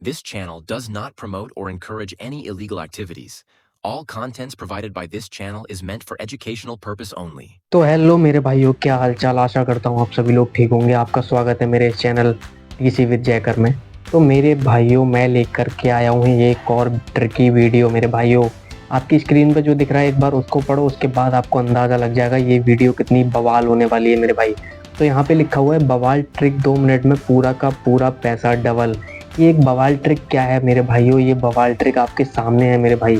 This channel does not promote or encourage any illegal activities. All contents provided by this channel is meant for educational purpose only. तो hello मेरे भाइयों, क्या हाल चाल। आशा करता हूँ आप सभी लोग ठीक होंगे। आपका स्वागत है मेरे चैनल पीसी विद जयकर में। तो मेरे भाइयों, मैं लेकर के आया हूँ ये एक और ट्रिकी वीडियो। मेरे भाइयों, आपकी स्क्रीन पर जो दिख रहा है एक बार उसको पढ़ो, उसके बाद आपको अंदाज़ा लग जाएगा ये वीडियो कितनी बवाल होने वाली है मेरे भाई। तो यहाँ पे लिखा हुआ है बवाल ट्रिक, 2 मिनट में पूरा का पूरा पैसा डबल। ये एक बवाल ट्रिक क्या है मेरे भाइयों? ये बवाल ट्रिक आपके सामने है मेरे भाई।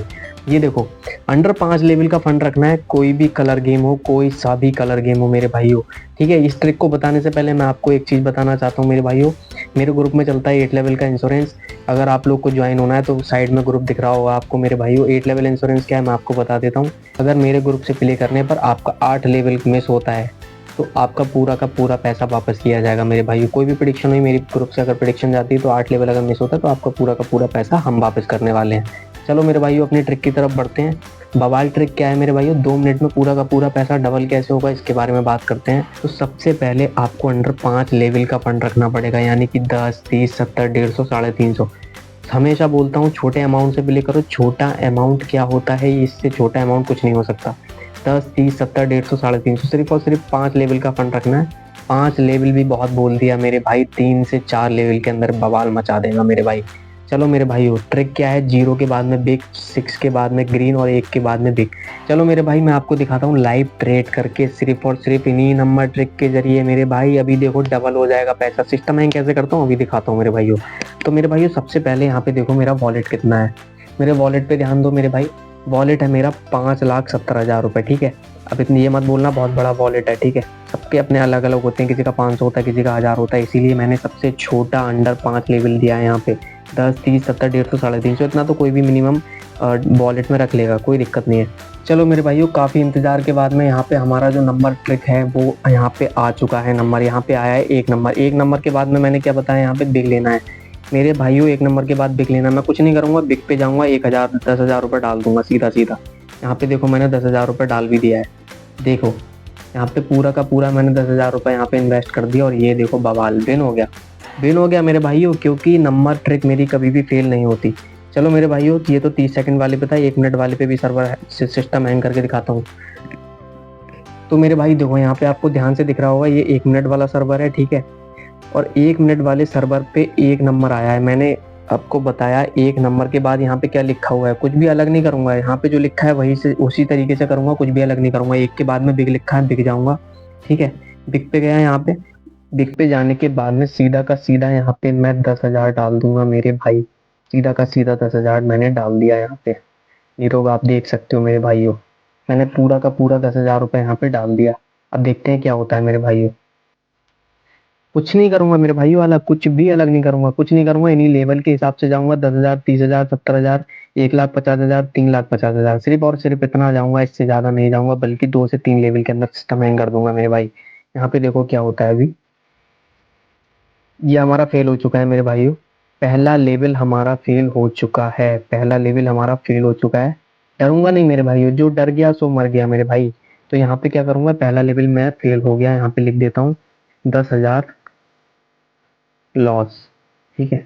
ये देखो, अंडर 5 लेवल का फंड रखना है, कोई भी कलर गेम हो, कोई सा भी कलर गेम हो मेरे भाइयों। ठीक है, इस ट्रिक को बताने से पहले मैं आपको एक चीज़ बताना चाहता हूँ मेरे भाइयों। मेरे ग्रुप में चलता है 8 लेवल का इंश्योरेंस। अगर आप लोग को ज्वाइन होना है तो साइड में ग्रुप दिख रहा होगा आपको मेरे भाइयों। 8 लेवल इंश्योरेंस क्या है मैं आपको बता देता हूँ। अगर मेरे ग्रुप से प्ले करने पर आपका 8 लेवल मिस होता है तो आपका पूरा का पूरा पैसा वापस किया जाएगा मेरे भाइयों। कोई भी प्रेडिक्शन हुई मेरी ग्रुप से, अगर प्रेडिक्शन जाती है तो 8 लेवल अगर मिस होता है तो आपका पूरा का पूरा पैसा हम वापस करने वाले हैं। चलो मेरे भाइयों, अपनी ट्रिक की तरफ बढ़ते हैं। बवाल ट्रिक क्या है मेरे भाइयों? 2 मिनट में पूरा का पूरा पैसा डबल कैसे होगा इसके बारे में बात करते हैं। तो सबसे पहले आपको अंडर 5 लेवल का फंड रखना पड़ेगा, यानी कि 10, 30, 70, 150, 350। हमेशा बोलता हूँ छोटे अमाउंट से प्ले करो। छोटा अमाउंट क्या होता है, इससे छोटा अमाउंट कुछ नहीं हो सकता। 10, 30, 70, 150, 350, सिर्फ और सिर्फ 5 लेवल का फंड रखना है। 5 लेवल भी बहुत बोल दिया मेरे भाई, 3 से 4 लेवल के अंदर बवाल मचा देगा मेरे भाई। चलो मेरे भाइयों, ट्रिक क्या है? 0 के बाद में बिग, 6 के बाद में ग्रीन और 1 के बाद में बिग। चलो मेरे भाई, मैं आपको दिखाता हूँ लाइव ट्रेड करके, सिर्फ और सिर्फ इन्हीं नंबर ट्रिक के जरिए मेरे भाई। अभी देखो डबल हो जाएगा पैसा। सिस्टम मैं कैसे करता हूँ अभी दिखाता हूँ मेरे भाइयों। तो मेरे भाइयों, सबसे पहले यहाँ पे देखो मेरा वॉलेट कितना है। मेरे वॉलेट पे ध्यान दो मेरे भाई। वॉलेट है मेरा 5,70,000 रुपये। ठीक है, अब इतनी ये मत बोलना बहुत बड़ा वॉलेट है। ठीक है, सबके अपने अलग अलग होते हैं, किसी का 500 होता है, किसी का 1000 होता है। इसीलिए मैंने सबसे छोटा अंडर 5 लेवल दिया है यहाँ पे। 10, 30, 70, 150, 350, इतना तो कोई भी मिनिमम वॉलेट में रख लेगा, कोई दिक्कत नहीं है। चलो मेरे भाइयों, काफ़ी इंतज़ार के बाद में यहाँ पे हमारा जो नंबर ट्रिक है वो यहाँ पे आ चुका है। नंबर यहाँ पे आया है 1 नंबर। 1 नंबर के बाद में मैंने क्या बताया, यहाँ पे बिग लेना है मेरे भाइयों। 1 नंबर के बाद बिग लेना। मैं कुछ नहीं करूँगा, बिग पे जाऊँगा, 1000, 10,000 रुपये डाल दूंगा सीधा सीधा। यहाँ पे देखो मैंने 10,000 रुपये डाल भी दिया है। देखो यहाँ पे पूरा का पूरा मैंने 10,000 रुपये यहाँ पे इन्वेस्ट कर दिया और ये देखो बवाल विन हो गया। विन हो गया मेरे भाइयों, क्योंकि नंबर ट्रिक मेरी कभी भी फेल नहीं होती। चलो मेरे भाइयों, ये तो 30 सेकंड वाले पे था, 1 मिनट वाले पे भी सर्वर सिस्टम हैंग करके दिखाता हूँ। तो मेरे भाई देखो, यहाँ पे आपको ध्यान से दिख रहा होगा ये 1 मिनट वाला सर्वर है। ठीक है, और 1 मिनट वाले सर्वर पे 1 नंबर आया है। मैंने आपको बताया 1 नंबर के बाद यहाँ पे क्या लिखा हुआ है, कुछ भी अलग नहीं करूंगा। यहाँ पे जो लिखा है वही से उसी तरीके से करूंगा, कुछ भी अलग नहीं करूंगा। 1 के बाद में बिग लिखा है, बिग जाऊंगा। ठीक है, बिग पे गया। यहाँ पे बिग पे जाने के बाद में सीधा का सीधा यहाँ पे मैं 10,000 डाल दूंगा मेरे भाई। सीधा का सीधा 10,000 मैंने डाल दिया यहाँ पे। ये लोग आप देख सकते हो मेरे भाइयों, मैंने पूरा का पूरा 10,000 रुपये यहाँ पे डाल दिया। अब देखते हैं क्या होता है मेरे भाइयों। कुछ नहीं करूंगा मेरे भाई वाला, कुछ भी अलग नहीं करूंगा, कुछ नहीं करूंगा। इन्हीं लेवल के हिसाब से जाऊंगा। 10,000, 30,000, 70,000, 1,50,000, 3,50,000, सिर्फ और सिर्फ इतना जाऊंगा, इससे ज्यादा नहीं जाऊंगा। बल्कि 2 से 3 लेवल के अंदर सिस्टम हैंग कर दूंगा मेरे भाई। यहाँ पे देखो क्या होता है अभी। ये हमारा फेल हो चुका है मेरे भाइयों। पहला लेवल हमारा फेल हो चुका है। पहला लेवल हमारा फेल हो चुका है। डरूंगा नहीं मेरे भाइयों, जो डर गया सो मर गया मेरे भाई। तो यहाँ पे क्या करूंगा, पहला लेवल मैं फेल हो गया, यहाँ पे लिख देता हूँ 10,000 लॉस। ठीक है,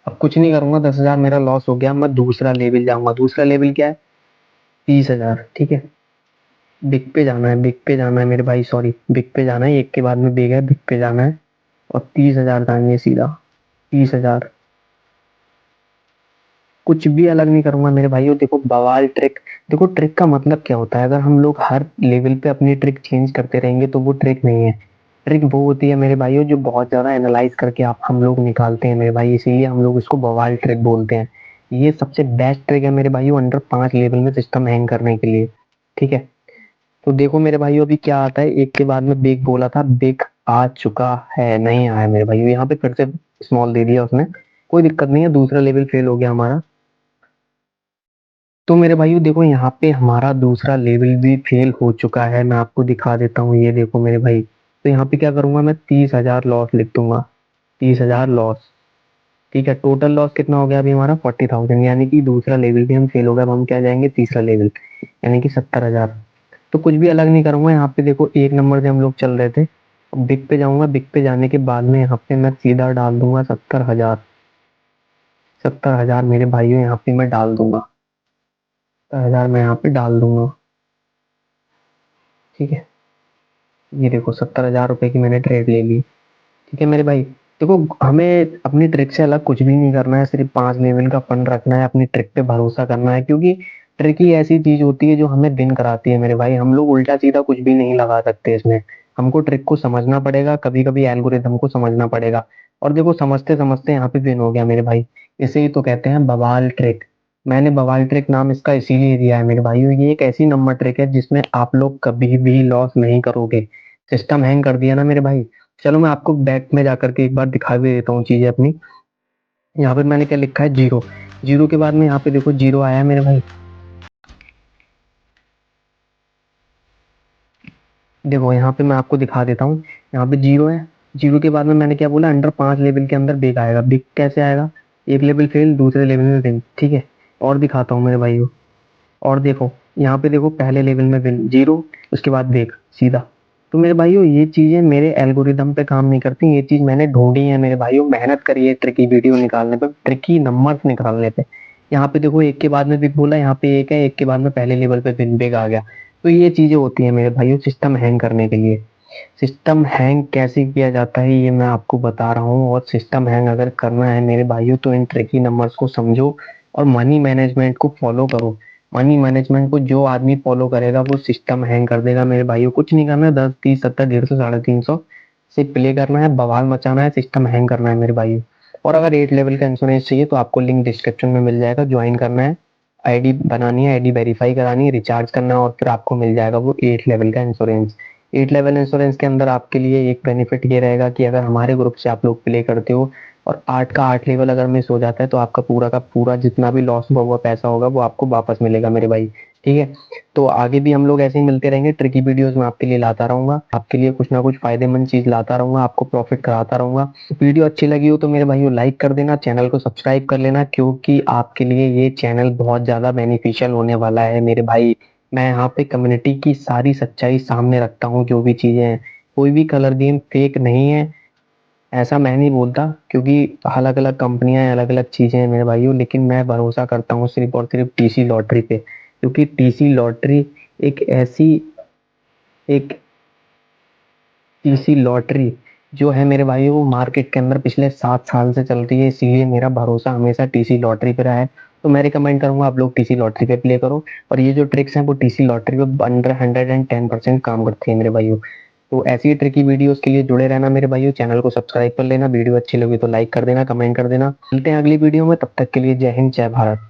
अब कुछ नहीं करूंगा, 10,000 मेरा लॉस हो गया। मैं दूसरा लेवल जाऊंगा। दूसरा लेवल क्या है, 30,000। ठीक है, बिग पे जाना है, बिग पे जाना है मेरे भाई, सॉरी बिग पे जाना है। 1 के बाद में बिग है, बिग पे जाना है और 30,000 जाएंगे सीधा। 30,000, कुछ भी अलग नहीं करूंगा मेरे भाइयों। देखो बवाल ट्रिक। देखो ट्रिक का मतलब क्या होता है, अगर हम लोग हर लेवल पे अपनी ट्रिक चेंज करते रहेंगे तो वो ट्रिक नहीं है। ट्रिक वो होती है मेरे भाइयों जो बहुत ज्यादा एनालाइज करके आप हम लोग निकालते हैं मेरे भाई, इसीलिए हम लोग इसको बवाल ट्रिक बोलते हैं। ये सबसे बेस्ट ट्रिक है मेरे भाइयों अंडर 5 लेवल में सिस्टम हैंग करने के लिए। ठीक है, तो देखो मेरे भाइयों अभी क्या आता है। 1 के बाद में बिग बोला था, बिग आ चुका है, नहीं आया मेरे भाइयों। यहाँ पे फिर से स्मॉल दे दिया उसने, कोई दिक्कत नहीं है। दूसरा लेवल फेल हो गया हमारा। तो मेरे भाइयों देखो, यहाँ पे हमारा दूसरा लेवल भी फेल हो चुका है। मैं आपको दिखा देता हूँ, ये देखो मेरे भाई। तो यहाँ पे क्या करूंगा, मैं 30,000 लॉस लिख दूंगा। 30,000 लॉस। ठीक है, टोटल लॉस कितना हो गया अभी हमारा 40,000, यानी कि दूसरा लेवल भी हम फेल हो गया। अब हम क्या जाएंगे तीसरा लेवल, यानी कि 70,000। तो कुछ भी अलग नहीं करूंगा। यहाँ पे देखो 1 नंबर से हम लोग चल रहे थे, बिग पे जाऊंगा। बिग पे जाने के बाद में यहाँ पे मैं सीधा डाल दूंगा 70,000। 70,000 मेरे भाइयों यहाँ पे मैं डाल दूंगा। 70,000 मैं यहाँ पे डाल दूंगा। ठीक है, ये देखो 70,000 रुपये की मैंने ट्रेड ले ली। ठीक है मेरे भाई, देखो हमें अपनी ट्रिक से अलग कुछ भी नहीं करना है, सिर्फ 5 लेवल का फंड रखना है, अपनी ट्रिक पे भरोसा करना है, क्योंकि ट्रिक ही ऐसी चीज होती है जो हमें विन कराती है मेरे भाई। हम लोग उल्टा सीधा कुछ भी नहीं लगा सकते इसमें। हमको ट्रिक को समझना पड़ेगा, कभी कभी एल्गोरिथम को समझना पड़ेगा। और देखो समझते समझते यहाँ पे विन हो गया मेरे भाई। इसे ही तो कहते हैं बवाल ट्रिक। मैंने बवाल ट्रिक नाम इसका इसीलिए दिया है मेरे भाइयों, ये एक ऐसी नंबर ट्रिक है जिसमें आप लोग कभी भी लॉस नहीं करोगे। सिस्टम हैंग कर दिया ना मेरे भाई। चलो मैं आपको बैक में जाकर के एक बार दिखा भी देता हूँ चीजें अपनी। यहाँ पर मैंने क्या लिखा है, जीरो। जीरो के बाद में यहाँ पे देखो जीरो आया है मेरे भाई। देखो यहाँ पे मैं आपको दिखा देता हूँ, यहाँ पे जीरो है। जीरो के बाद में मैंने क्या बोला, अंडर 5 लेवल के अंदर बिग आएगा। बिग कैसे आएगा, एक लेवल फेल, दूसरे लेवल में विन। ठीक है, और दिखाता हूँ मेरे भाई। और देखो यहाँ पे देखो पहले लेवल में विन जीरो, उसके बाद देख सीधा। तो मेरे भाइयों ये चीजें मेरे एल्गोरिदम पे काम नहीं करती, ये चीज मैंने ढूंढी है मेरे भाइयों। मेहनत करी है ट्रिकी वीडियो निकालने पे, ट्रिकी नंबर्स निकालने पे। यहाँ पे देखो एक के बाद में बिग बोला, यहाँ पे एक है, एक के बाद में पहले लेवल पे विन बिग आ गया। तो ये चीजें होती है मेरे भाइयों सिस्टम हैंग करने के लिए। सिस्टम हैंग कैसे किया जाता है ये मैं आपको बता रहा हूँ। और सिस्टम हैंग अगर करना है मेरे भाइयों तो इन ट्रिकी नंबर्स को समझो और मनी मैनेजमेंट को फॉलो करो। मनी मैनेजमेंट को जो आदमी फॉलो करेगा वो सिस्टम हैंग कर देगा मेरे भाइयों। कुछ नहीं करना है, 10, 30, 70, 150, 350 से प्ले करना है, बवाल मचाना है, सिस्टम हैंग करना है मेरे भाइयों। और अगर 8 लेवल का इंश्योरेंस चाहिए तो आपको लिंक डिस्क्रिप्शन में मिल जाएगा, ज्वाइन करना है, आईडी बनानी है, आईडी वेरीफाई करानी है, रिचार्ज करना है, और फिर आपको मिल जाएगा वो 8 लेवल का इंश्योरेंस। 8 लेवल इंश्योरेंस के अंदर आपके लिए एक बेनिफिट ये रहेगा कि अगर हमारे ग्रुप से आप लोग प्ले करते हो और 8 का 8 लेवल अगर मिस हो जाता है तो आपका पूरा का पूरा जितना भी लॉस हुआ हुआ पैसा होगा वो आपको वापस मिलेगा मेरे भाई। ठीक है, तो आगे भी हम लोग ऐसे ही मिलते रहेंगे, ट्रिकी वीडियोस में आपके लिए लाता रहूंगा, आपके लिए कुछ ना कुछ फायदेमंद चीज लाता रहूंगा, आपको प्रॉफिट कराता रहूंगा। वीडियो अच्छी लगी हो तो मेरे भाइयों लाइक कर देना, चैनल को सब्सक्राइब कर लेना, क्योंकि आपके लिए ये चैनल बहुत ज्यादा बेनिफिशियल होने वाला है मेरे भाई। मैं यहाँ पे कम्युनिटी की सारी सच्चाई सामने रखता हूँ, जो भी चीजें हैं। कोई भी कलर गेम फेक नहीं है, ऐसा मैं नहीं बोलता, क्योंकि अलग अलग कंपनियां हैं, अलग अलग चीजें हैं मेरे भाइयों। लेकिन मैं भरोसा करता हूँ सिर्फ और सिर्फ टीसी लॉटरी पे, क्योंकि टीसी लॉटरी एक ऐसी एक टीसी लॉटरी जो है मेरे भाई वो मार्केट के अंदर पिछले 7 साल से चल रही है, इसीलिए मेरा भरोसा हमेशा टीसी लॉटरी पे रहा है। तो मैं रिकमेंड करूंगा आप लोग टीसी लॉटरी पे प्ले करो। और ये जो ट्रिक्स हैं वो टीसी लॉटरी पे अंडर 110% काम करती है मेरे भाइयों। तो ऐसी ही ट्रिकी वीडियोस के लिए जुड़े रहना मेरे भाइयों, चैनल को सब्सक्राइब कर लेना, वीडियो अच्छी लगी तो लाइक कर देना, कमेंट कर देना। मिलते हैं अगली वीडियो में, तब तक के लिए जय हिंद जय भारत।